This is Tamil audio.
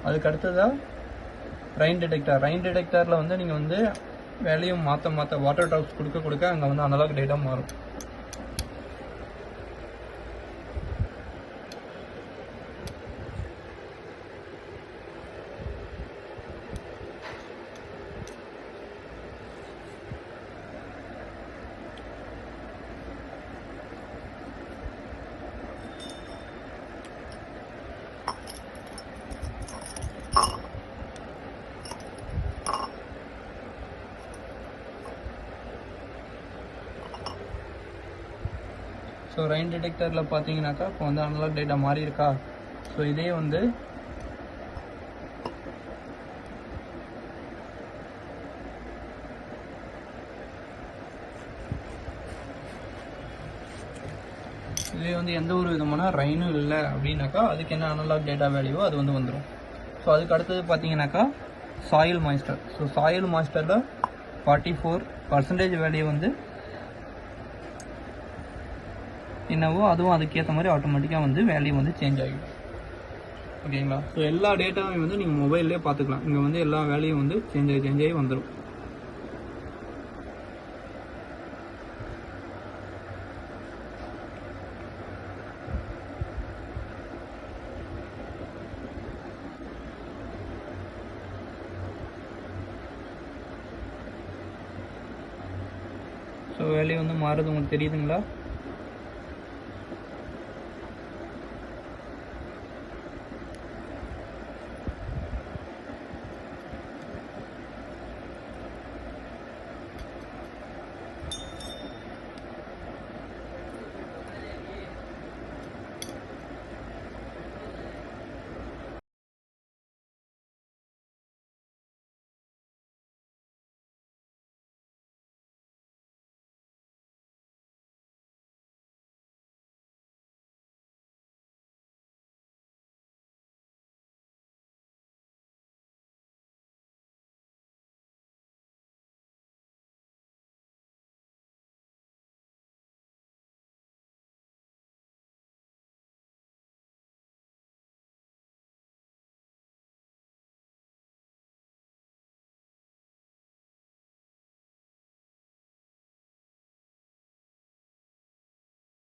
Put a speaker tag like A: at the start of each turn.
A: அதுக்கு அடுத்ததா ரெயின் டிடெக்டரில் வந்து நீங்கள் வந்து வேல்யூம் மாற்ற வாட்டர் ட்ராப்ஸ் கொடுக்க அங்கே வந்து அனலாக் டேட்டா மாறும். ஸோ ரெயின் டிடெக்டரில் பார்த்தீங்கன்னாக்கா இப்போ வந்து அனலாக் டேட்டா மாறி இருக்கா. ஸோ இதே வந்து எந்த ஒரு விதமான ரெயினும் இல்லை அப்படின்னாக்கா அதுக்கு என்ன அனலாக் டேட்டா வேல்யூவோ அது வந்து வந்துடும். ஸோ அதுக்கு அடுத்தது பார்த்தீங்கன்னாக்கா சாயில் மாய்ஸ்டர். ஸோ சாயில் மாய்ஸ்டரில் 44% வேல்யூ வந்து என்னவோ அதுவும் அதுக்கேற்ற மாதிரி ஆட்டோமேட்டிக்காக வந்து வேல்யூ வந்து சேஞ்ச் ஆகிடும். ஓகேங்களா. ஸோ எல்லா டேட்டாவையும் வந்து நீங்கள் மொபைல்லே பார்த்துக்கலாம். இங்கே வந்து எல்லா வேல்யூவும் வந்து சேஞ்ச் ஆகி வந்துடும். ஸோ வேல்யூ வந்து மாறுறது உங்களுக்கு தெரியுதுங்களா?